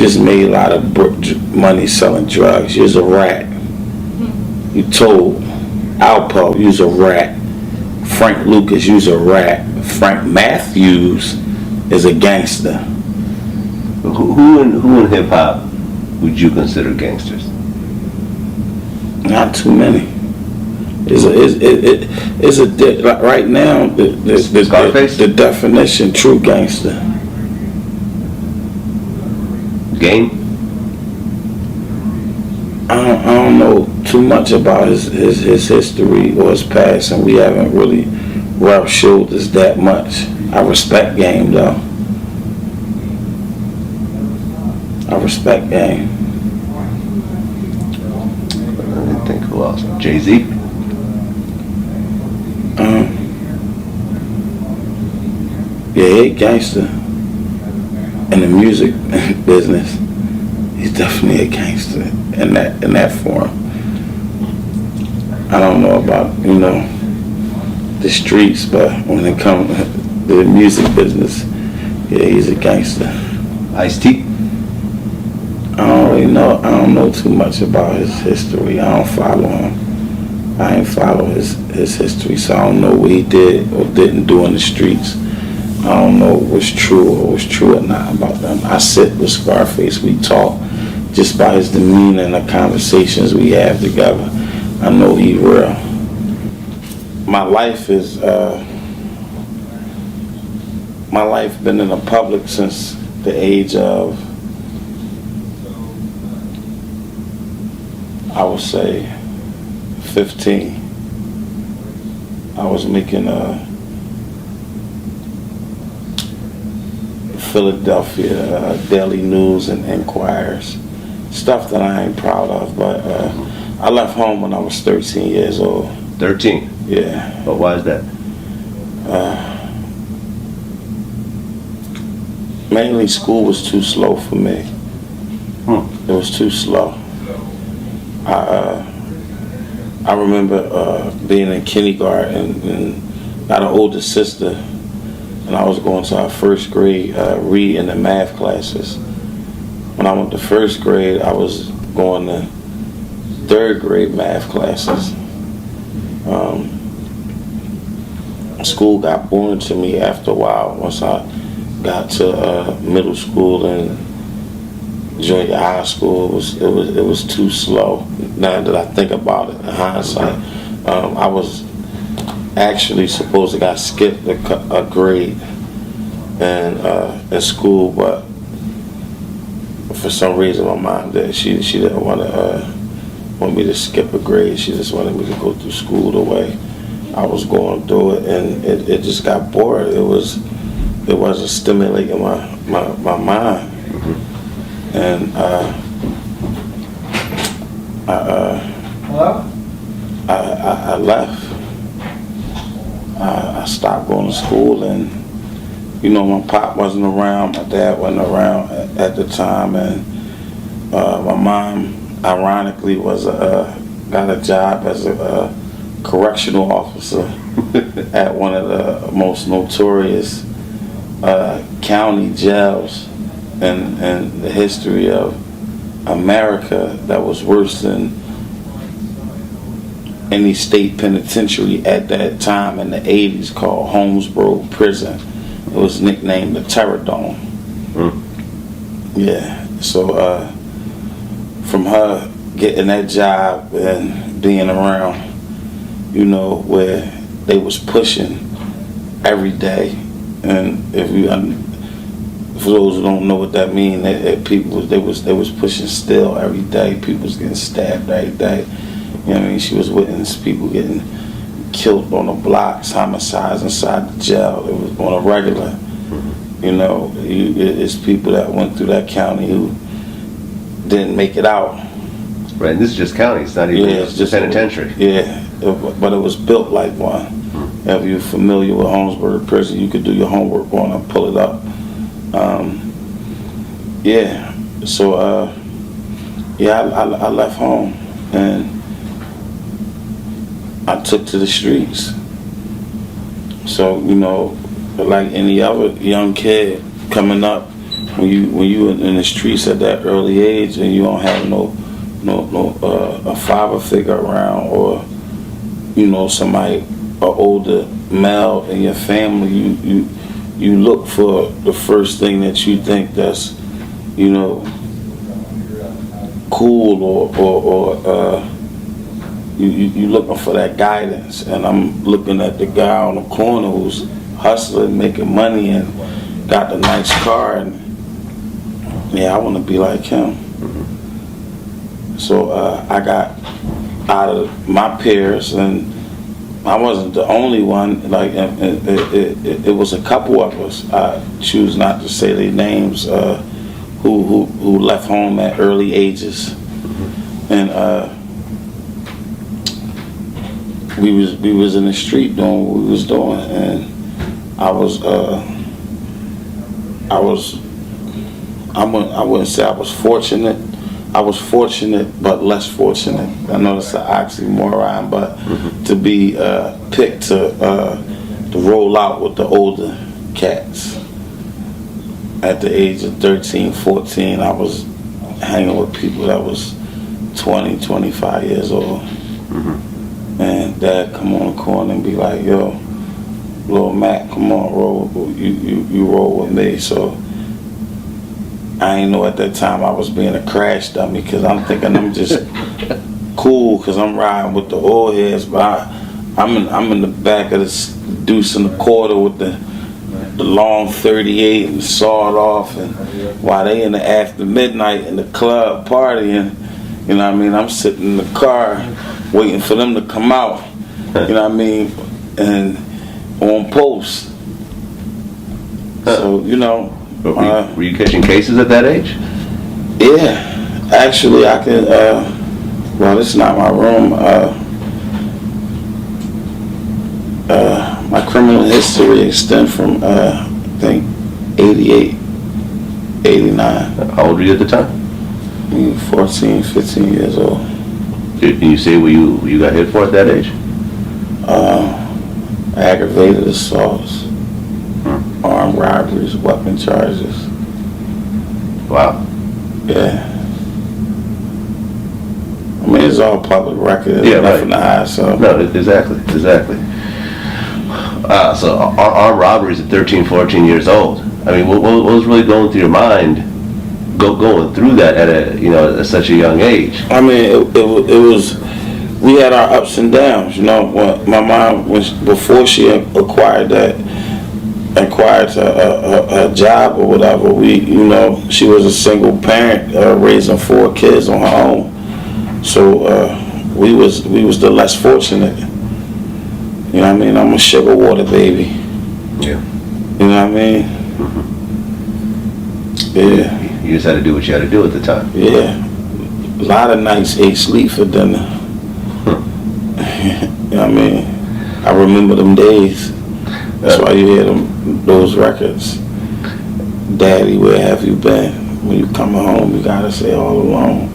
just made a lot of money selling drugs. You's a rat. You told Alpo, you's a rat. Frank Lucas, you's a rat. Frank Matthews is a gangster. Who in hip hop would you consider gangsters? Not too many. Right now the definition true gangster. Game? I don't know too much about his history or his past, and we haven't really rubbed shoulders that much. I respect Game though. I respect Game. I didn't think who else? Jay-Z? Yeah, he a gangster in the music business. He's definitely a gangster in that form. I don't know about the streets, but when it comes to the music business, yeah, he's a gangster. Ice-T? I don't really know. I don't know too much about his history. I don't follow him. I ain't follow his history, so I don't know what he did or didn't do in the streets. I don't know what's true or not about them. I sit with Scarface. We talk just by his demeanor and the conversations we have together. I know he's real. My life been in the public since the age of, I would say, 15. I was making Philadelphia Daily News and Enquires, stuff that I ain't proud of, but I left home when I was 13 years old. 13? Yeah. But why is that? Mainly school was too slow for me. It was too slow. I remember being in kindergarten and got an older sister, and I was going to our first grade reading and math classes. When I went to first grade, I was going to third grade math classes. School got boring to me after a while. Once I got to middle school and junior high school, it was too slow. Now that I think about it in hindsight, I was actually supposed to got skipped a grade in school, but for some reason my mom she didn't want me to skip a grade. She just wanted me to go through school the way I was going through it, and it just got bored. It wasn't stimulating my mind, and I left. I stopped going to school, and my pop wasn't around, my dad wasn't around at the time, and my mom, ironically, got a job as a correctional officer at one of the most notorious county jails in the history of America, that was worse than any state penitentiary at that time in the 80s, called Holmesboro Prison. It was nicknamed the Terror Dome. Yeah, so from her getting that job and being around, where they was pushing every day, and for those who don't know what that means, they was pushing still every day. People was getting stabbed every day. She was witnessing people getting killed on the blocks, homicides inside the jail. It was on a regular. It's people that went through that county who didn't make it out. Right, and this is just county. It's not even just penitentiary. But it was built like one. If you're familiar with Holmesboro Prison, you could do your homework on it and pull it up. So I left home and I took to the streets. So, like any other young kid coming up, when you in the streets at that early age and you don't have a father figure around, or somebody, an older male in your family, you look for the first thing that you think that's cool, or you looking for that guidance. And I'm looking at the guy on the corner who's hustling, making money, and got the nice car, and I want to be like him. So I got out of my peers, and I wasn't the only one. Like it was a couple of us. I choose not to say their names. Who left home at early ages, and we was in the street doing what we was doing, and I wouldn't say I was fortunate. I was fortunate, but less fortunate. I know it's an oxymoron, but to be picked to roll out with the older cats. At the age of 13, 14, I was hanging with people that was 20, 25 years old. And Dad come on the corner and be like, yo, Lil Mac, come on, roll. You roll with me. So I ain't know at that time I was being a crash dummy, because I'm thinking I'm just cool because I'm riding with the old heads, but I'm in the back of this deuce and a quarter with the long 38 and sawed off, and while they in the after midnight in the club partying, I'm sitting in the car waiting for them to come out, and on post. So, were you catching cases at that age? Yeah, actually I could, well, this is not my room. My criminal history extends from, I think, 88, 89. How old were you at the time? 14, 15 years old. Can you say what you got hit for at that age? Aggravated assaults, armed robberies, weapon charges. Wow. Yeah. I mean, it's all public record. There's nothing to hide, so. No, exactly. So armed robberies at 13, 14 years old. I mean, what was really going through your mind going through that at such a young age? I mean, it was, we had our ups and downs, when my mom, before she acquired a job or whatever, she was a single parent, raising 4 kids on her own. So we was the less fortunate. I'm a sugar water baby. Yeah. You know what I mean? Yeah. You just had to do what you had to do at the time. Yeah. A lot of nights ate sleep for dinner. You know what I mean? I remember them days. That's why you hear those records. Daddy, where have you been? When you coming home, you gotta say all alone.